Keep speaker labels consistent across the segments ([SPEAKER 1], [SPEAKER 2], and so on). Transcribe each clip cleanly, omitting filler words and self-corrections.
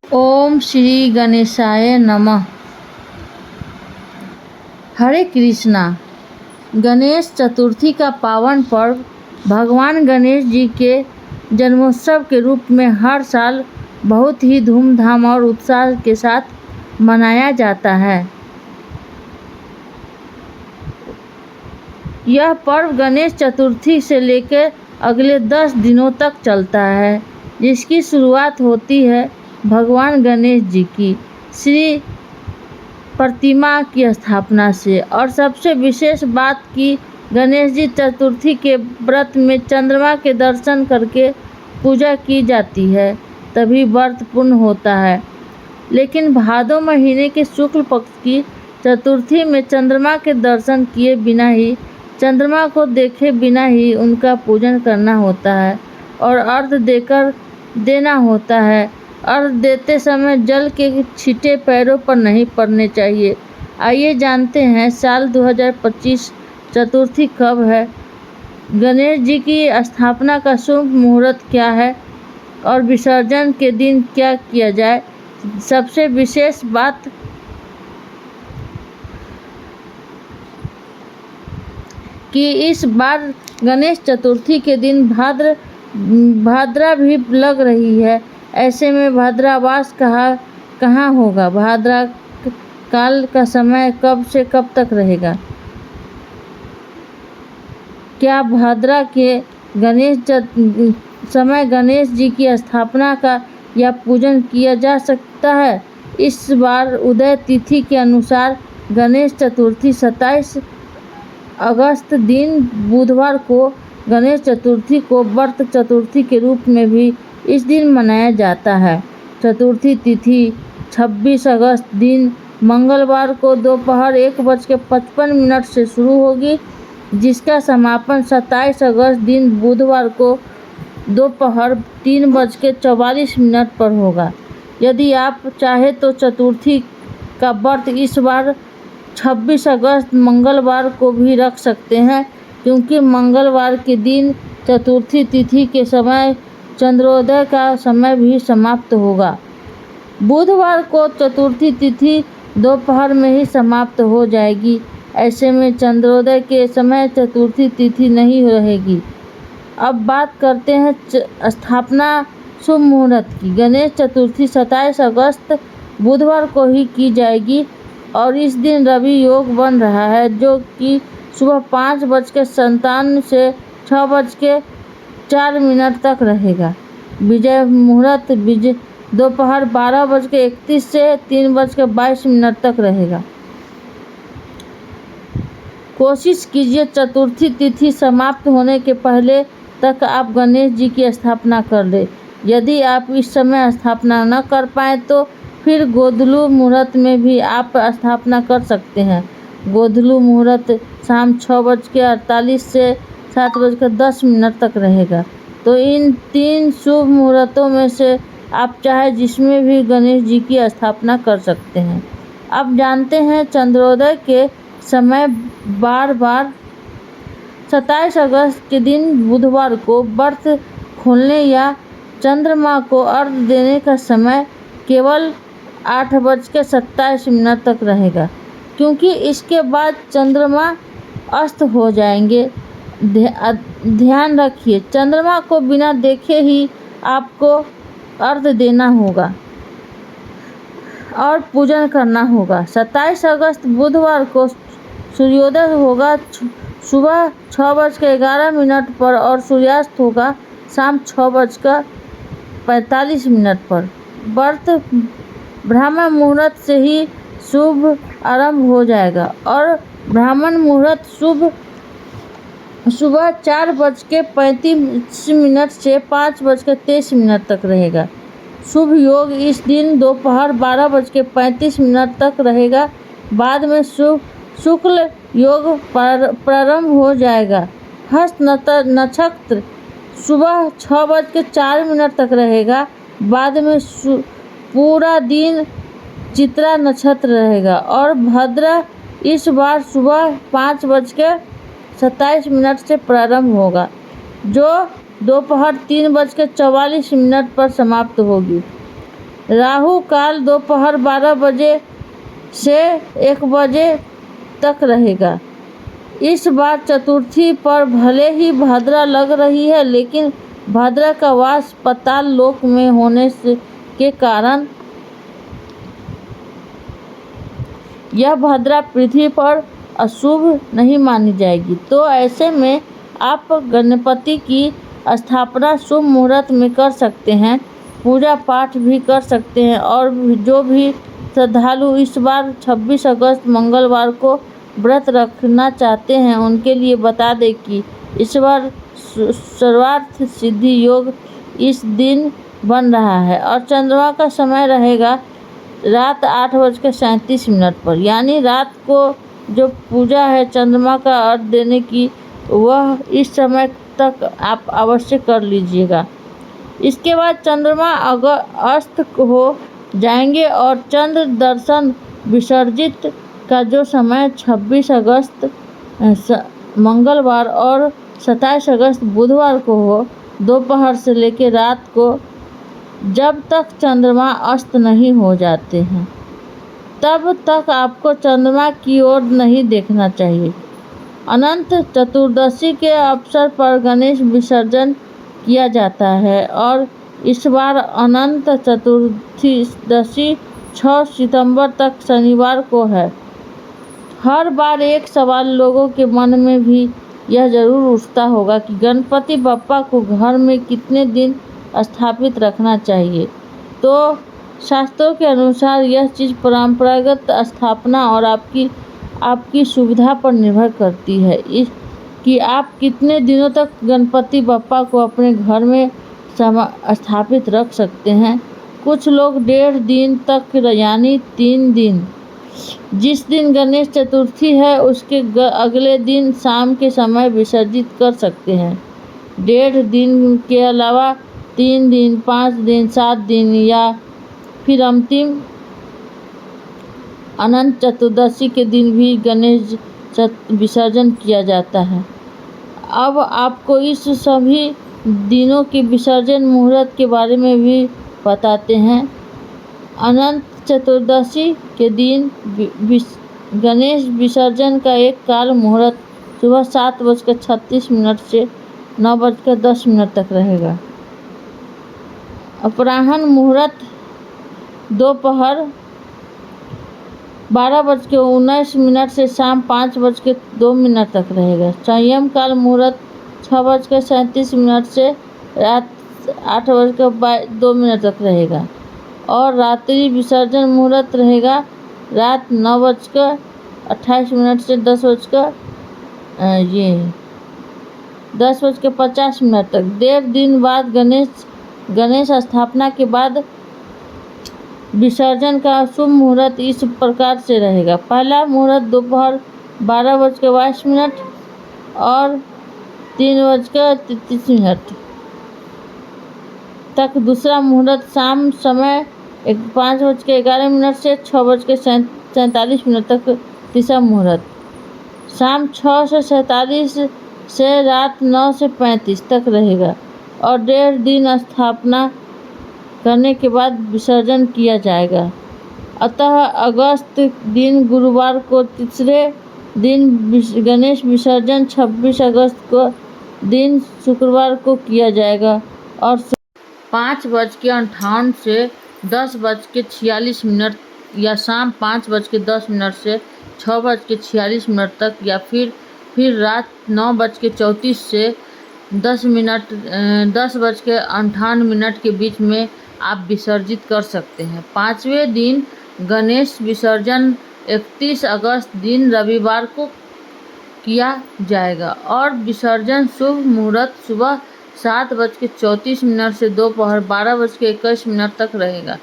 [SPEAKER 1] ओम श्री गणेशाय नमः। हरे कृष्णा। गणेश चतुर्थी का पावन पर्व भगवान गणेश जी के जन्मोत्सव के रूप में हर साल बहुत ही धूमधाम और उत्साह के साथ मनाया जाता है। यह पर्व गणेश चतुर्थी से लेकर अगले 10 दिनों तक चलता है, जिसकी शुरुआत होती है भगवान गणेश जी की श्री प्रतिमा की स्थापना से। और सबसे विशेष बात कि गणेश जी चतुर्थी के व्रत में चंद्रमा के दर्शन करके पूजा की जाती है, तभी व्रत पूर्ण होता है। लेकिन भादो महीने के शुक्ल पक्ष की चतुर्थी में चंद्रमा के दर्शन किए बिना ही, चंद्रमा को देखे बिना ही उनका पूजन करना होता है और अर्घ्य देना होता है। अर्घ्य देते समय जल के छींटे पैरों पर नहीं पड़ने चाहिए। आइए जानते हैं साल 2025 चतुर्थी कब है, गणेश जी की स्थापना का शुभ मुहूर्त क्या है और विसर्जन के दिन क्या किया जाए। सबसे विशेष बात कि इस बार गणेश चतुर्थी के दिन भाद्रा भी लग रही है। ऐसे में भाद्रावास कहाँ होगा, भाद्रा काल का समय कब से कब तक रहेगा, क्या भाद्रा के समय गणेश जी की स्थापना का या पूजन किया जा सकता है। इस बार उदय तिथि के अनुसार गणेश चतुर्थी 27 अगस्त दिन बुधवार को, गणेश चतुर्थी को व्रत चतुर्थी के रूप में भी इस दिन मनाया जाता है। चतुर्थी तिथि 26 अगस्त दिन मंगलवार को दोपहर 1:55 से शुरू होगी, जिसका समापन 27 अगस्त दिन बुधवार को दोपहर 3:44 पर होगा। यदि आप चाहें तो चतुर्थी का व्रत इस बार 26 अगस्त मंगलवार को भी रख सकते हैं, क्योंकि मंगलवार के दिन चतुर्थी तिथि के समय चंद्रोदय का समय भी समाप्त होगा। बुधवार को चतुर्थी तिथि दोपहर में ही समाप्त हो जाएगी। ऐसे में चंद्रोदय के समय चतुर्थी तिथि नहीं रहेगी। अब बात करते हैं स्थापना शुभ मुहूर्त की। गणेश चतुर्थी 27 अगस्त बुधवार को ही की जाएगी और इस दिन रवि योग बन रहा है, जो कि सुबह 5:57 से 6:04 तक रहेगा। विजय मुहूर्त दोपहर 12:31 से 3:22 तक रहेगा। कोशिश कीजिए चतुर्थी तिथि समाप्त होने के पहले तक आप गणेश जी की स्थापना कर लें। यदि आप इस समय स्थापना न कर पाएँ तो फिर गोधूली मुहूर्त में भी आप स्थापना कर सकते हैं। गोधूली मुहूर्त शाम 6:48 से 7:10 तक रहेगा। तो इन 3 शुभ मुहूर्तों में से आप चाहे जिसमें भी गणेश जी की स्थापना कर सकते हैं। अब जानते हैं चंद्रोदय के समय। बार 27 अगस्त के दिन बुधवार को व्रत खोलने या चंद्रमा को अर्घ्य देने का समय केवल 8:27 तक रहेगा, क्योंकि इसके बाद चंद्रमा अस्त हो जाएंगे। ध्यान रखिए, चंद्रमा को बिना देखे ही आपको अर्घ्य देना होगा और पूजन करना होगा। 27 अगस्त बुधवार को सूर्योदय होगा सुबह 6:11 पर और सूर्यास्त होगा शाम 6:45 पर। व्रत ब्राह्मण मुहूर्त से ही शुभ आरंभ हो जाएगा और ब्राह्मण मुहूर्त सुबह 4:35 से 5:23 तक रहेगा। शुभ योग इस दिन दोपहर 12:35 तक रहेगा। बाद में शुक्ल योग प्रारंभ हो जाएगा। हस्त नक्षत्र सुबह 6:04 तक रहेगा। बाद में पूरा दिन चित्रा नक्षत्र रहेगा और भद्रा इस बार सुबह 5:27 से प्रारंभ होगा, जो दोपहर 3:44 पर समाप्त होगी। राहु काल दोपहर 12 बजे से 1 बजे तक रहेगा। इस बार चतुर्थी पर भले ही भद्रा लग रही है, लेकिन भद्रा का वास पाताल लोक में होने के कारण यह भद्रा पृथ्वी पर अशुभ नहीं मानी जाएगी। तो ऐसे में आप गणपति की स्थापना शुभ मुहूर्त में कर सकते हैं, पूजा पाठ भी कर सकते हैं। और जो भी श्रद्धालु इस बार 26 अगस्त मंगलवार को व्रत रखना चाहते हैं, उनके लिए बता दें कि इस बार सर्वार्थ सिद्धि योग इस दिन बन रहा है और चंद्रमा का समय रहेगा रात 8:37 पर। यानी रात को जो पूजा है चंद्रमा का अर्घ देने की, वह इस समय तक आप अवश्य कर लीजिएगा। इसके बाद चंद्रमा अस्त हो जाएंगे और चंद्र दर्शन विसर्जित का जो समय 26 अगस्त मंगलवार और 27 अगस्त बुधवार को हो, दोपहर से लेकर रात को, जब तक चंद्रमा अस्त नहीं हो जाते हैं तब तक आपको चंद्रमा की ओर नहीं देखना चाहिए। अनंत चतुर्दशी के अवसर पर गणेश विसर्जन किया जाता है और इस बार अनंत चतुर्दशी 6 सितंबर तक शनिवार को है। हर बार एक सवाल लोगों के मन में भी यह जरूर उठता होगा कि गणपति बप्पा को घर में कितने दिन स्थापित रखना चाहिए। तो शास्त्रों के अनुसार यह चीज़ परंपरागत स्थापना और आपकी सुविधा पर निर्भर करती है कि आप कितने दिनों तक गणपति बप्पा को अपने घर में स्थापित रख सकते हैं। कुछ लोग 1.5 दिन तक, यानी 3 दिन, जिस दिन गणेश चतुर्थी है उसके अगले दिन शाम के समय विसर्जित कर सकते हैं। 1.5 दिन के अलावा 3 दिन, 5 दिन, 7 दिन या फिर अंतिम अनंत चतुर्दशी के दिन भी गणेश विसर्जन किया जाता है। अब आपको इस सभी दिनों के विसर्जन मुहूर्त के बारे में भी बताते हैं। अनंत चतुर्दशी के दिन गणेश विसर्जन का एक काल मुहूर्त सुबह 7:36 से 9:10 तक रहेगा। अपराह्न मुहूर्त दोपहर 12:19 से शाम 5:02 तक रहेगा। संयम काल मुहूर्त 6:37 से रात 8:02 तक रहेगा और रात्रि विसर्जन मुहूर्त रहेगा रात 9:28 से 10:50 तक। 1.5 दिन बाद गणेश स्थापना के बाद विसर्जन का शुभ मुहूर्त इस प्रकार से रहेगा। पहला मुहूर्त दोपहर 12:22 और 3:33 तक। दूसरा मुहूर्त शाम समय 5:11 से 6:47 तक। तीसरा मुहूर्त शाम 6:47 से रात 9:35 तक रहेगा और 1.5 दिन स्थापना करने के बाद विसर्जन किया जाएगा। अतः अगस्त दिन गुरुवार को तीसरे दिन गणेश विसर्जन 26 अगस्त को दिन शुक्रवार को किया जाएगा और 5:58 से 10:46 या शाम 5:10 से 6:46 तक या फिर रात 9:34 से 10:58 के बीच में आप विसर्जित कर सकते हैं। 5वें दिन गणेश विसर्जन 31 अगस्त दिन रविवार को किया जाएगा और विसर्जन शुभ मुहूर्त सुबह 7:34 से दोपहर 12:21 तक रहेगा।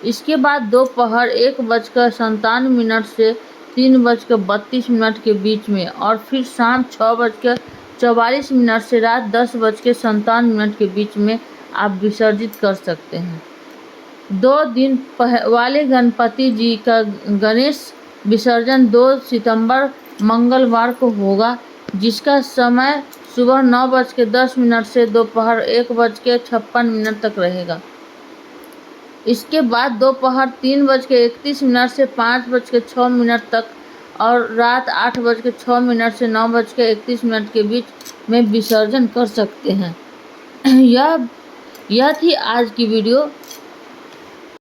[SPEAKER 1] इसके बाद दोपहर 1:57 से 3:32 के बीच में और फिर शाम 6:44 से रात 10:57 के बीच में आप विसर्जित कर सकते हैं। 2 दिन वाले गणपति जी का गणेश विसर्जन 2 सितंबर मंगलवार को होगा, जिसका समय सुबह 9:10 से दोपहर 1:56 तक रहेगा। इसके बाद दोपहर 3:31 से 5:06 तक और रात 8:06 से 9:31 के बीच में विसर्जन कर सकते हैं। यह थी आज की वीडियो।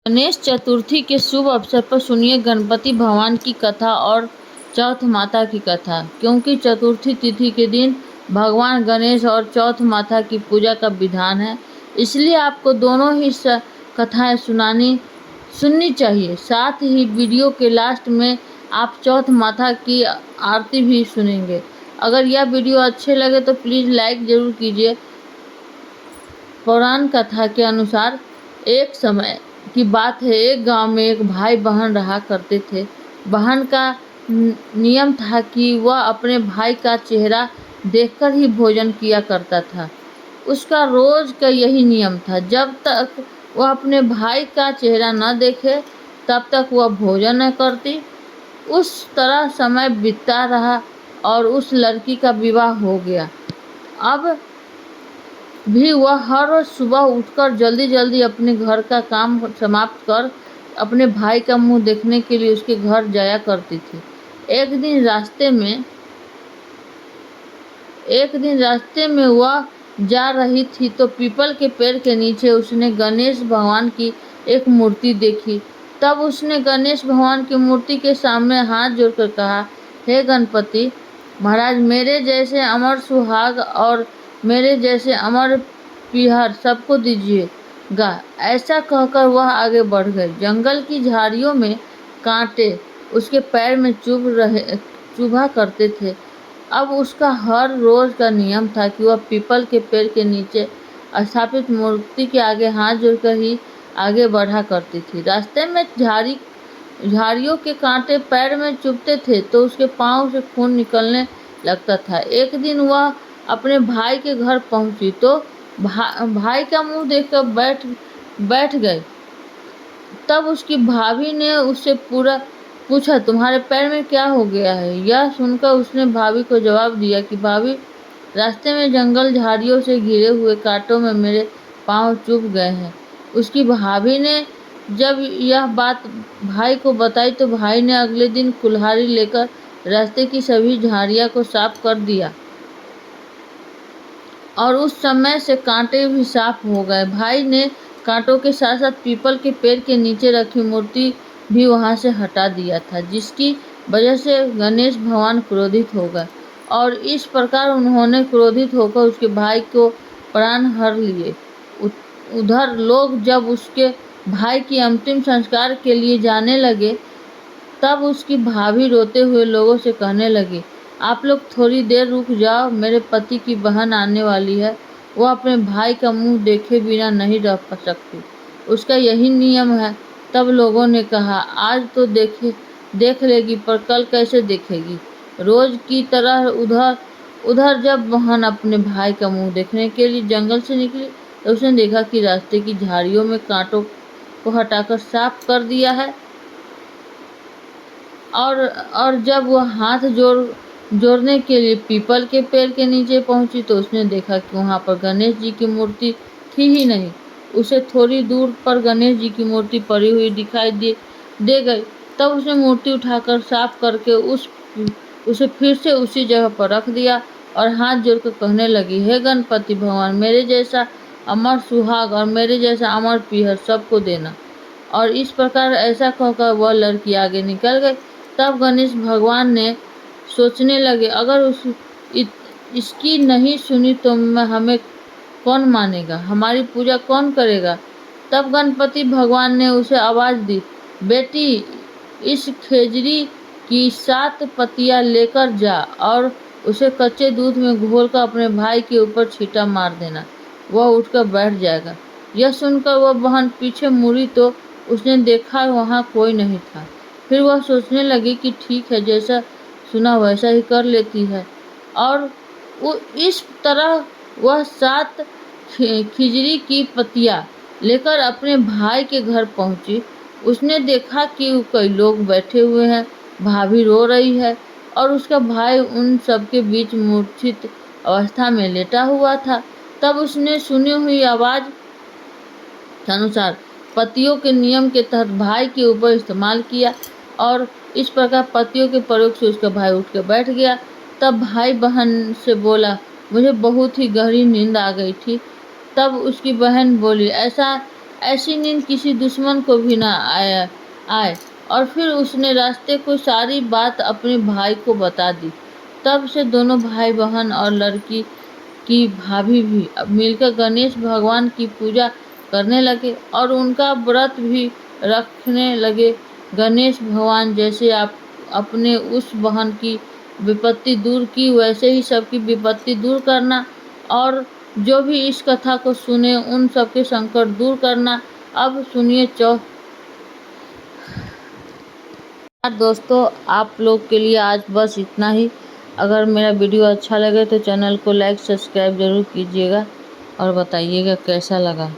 [SPEAKER 1] गणेश चतुर्थी के शुभ अवसर पर सुनिए गणपति भगवान की कथा और चौथ माता की कथा, क्योंकि चतुर्थी तिथि के दिन भगवान गणेश और चौथ माता की पूजा का विधान है, इसलिए आपको दोनों ही कथाएं सुननी चाहिए। साथ ही वीडियो के लास्ट में आप चौथ माता की आरती भी सुनेंगे। अगर यह वीडियो अच्छे लगे तो प्लीज़ लाइक ज़रूर कीजिए। पौराण कथा के अनुसार एक समय की बात है, एक गांव में एक भाई बहन रहा करते थे। बहन का नियम था कि वह अपने भाई का चेहरा देखकर ही भोजन किया करता था। उसका रोज का यही नियम था, जब तक वह अपने भाई का चेहरा न देखे तब तक वह भोजन न करती। उस तरह समय बीतता रहा और उस लड़की का विवाह हो गया। अब भी वह हर रोज सुबह उठकर जल्दी जल्दी अपने घर का काम समाप्त कर अपने भाई का मुंह देखने के लिए उसके घर जाया करती थी। एक दिन रास्ते में वह जा रही थी तो पीपल के पेड़ के नीचे उसने गणेश भगवान की एक मूर्ति देखी। तब उसने गणेश भगवान की मूर्ति के सामने हाथ जोड़कर कहा, हे गणपति महाराज, मेरे जैसे अमर सुहाग और मेरे जैसे अमर पीहर सबको दीजिएगा। ऐसा कहकर वह आगे बढ़ गई। जंगल की झाड़ियों में कांटे उसके पैर में चुभा करते थे। अब उसका हर रोज का नियम था कि वह पीपल के पेड़ के नीचे स्थापित मूर्ति के आगे हाथ जोड़कर ही आगे बढ़ा करती थी। रास्ते में झाड़ियों के कांटे पैर में चुभते थे तो उसके पाँव से खून निकलने लगता था। एक दिन वह अपने भाई के घर पहुंची तो भाई का मुंह देखकर बैठ गए। तब उसकी भाभी ने उससे पूछा, तुम्हारे पैर में क्या हो गया है? यह सुनकर उसने भाभी को जवाब दिया कि भाभी, रास्ते में जंगल झाड़ियों से घिरे हुए कांटों में मेरे पाँव चुभ गए हैं। उसकी भाभी ने जब यह बात भाई को बताई तो भाई ने अगले दिन कुल्हाड़ी लेकर रास्ते की सभी झाड़ियों को साफ कर दिया और उस समय से कांटे भी साफ हो गए। भाई ने कांटों के साथ साथ पीपल के पेड़ के नीचे रखी मूर्ति भी वहां से हटा दिया था, जिसकी वजह से गणेश भगवान क्रोधित हो गए और इस प्रकार उन्होंने क्रोधित होकर उसके भाई को प्राण हर लिए। उधर लोग जब उसके भाई की अंतिम संस्कार के लिए जाने लगे तब उसकी भाभी रोते हुए लोगों से कहने लगी, आप लोग थोड़ी देर रुक जाओ, मेरे पति की बहन आने वाली है, वो अपने भाई का मुंह देखे बिना नहीं रह सकती, उसका यही नियम है। तब लोगों ने कहा, आज तो देख लेगी पर कल कैसे देखेगी। रोज की तरह उधर जब बहन अपने भाई का मुंह देखने के लिए जंगल से निकली तो उसने देखा कि रास्ते की झाड़ियों में कांटों को हटाकर साफ कर दिया है और जब वह हाथ जोड़ने के लिए पीपल के पेड़ के नीचे पहुंची तो उसने देखा कि वहां पर गणेश जी की मूर्ति थी ही नहीं। उसे थोड़ी दूर पर गणेश जी की मूर्ति पड़ी हुई दिखाई दे गई। तब उसने मूर्ति उठाकर साफ करके उसे फिर से उसी जगह पर रख दिया और हाथ जोड़कर कहने लगी, हे गणपति भगवान, मेरे जैसा अमर सुहाग और मेरे जैसा अमर पीहर सबको देना। और इस प्रकार ऐसा कहकर वह लड़की आगे निकल गई। तब गणेश भगवान ने सोचने लगे, अगर इसकी नहीं सुनी तो हमें कौन मानेगा, हमारी पूजा कौन करेगा। तब गणपति भगवान ने उसे आवाज़ दी, बेटी, इस खेजड़ी की 7 पत्तियां लेकर जा और उसे कच्चे दूध में घोलकर अपने भाई के ऊपर छींटा मार देना, वह उठकर बैठ जाएगा। यह सुनकर वह बहन पीछे मुड़ी तो उसने देखा वहाँ कोई नहीं था। फिर वह सोचने लगी कि ठीक है, जैसा सुना वैसा ही कर लेती है और इस तरह वह 7 खिजड़ी की पत्तियां लेकर अपने भाई के घर पहुंची। उसने देखा कि कई लोग बैठे हुए हैं, भाभी रो रही है और उसका भाई उन सबके बीच मूर्छित अवस्था में लेटा हुआ था। तब उसने सुनी हुई आवाज़ के अनुसार पतियों के नियम के तहत भाई के ऊपर इस्तेमाल किया और इस प्रकार पतियों के प्रयोग से उसका भाई उठ के बैठ गया। तब भाई बहन से बोला, मुझे बहुत ही गहरी नींद आ गई थी। तब उसकी बहन बोली, ऐसी नींद किसी दुश्मन को भी ना आए। और फिर उसने रास्ते को सारी बात अपने भाई को बता दी। तब से दोनों भाई बहन और लड़की की भाभी भी अब मिलकर गणेश भगवान की पूजा करने लगे और उनका व्रत भी रखने लगे। गणेश भगवान जैसे आप अपने उस बहन की विपत्ति दूर की, वैसे ही सबकी विपत्ति दूर करना और जो भी इस कथा को सुने उन सबके संकट दूर करना। अब सुनिए दोस्तों, आप लोग के लिए आज बस इतना ही। अगर मेरा वीडियो अच्छा लगे तो चैनल को लाइक सब्सक्राइब ज़रूर कीजिएगा और बताइएगा कैसा लगा।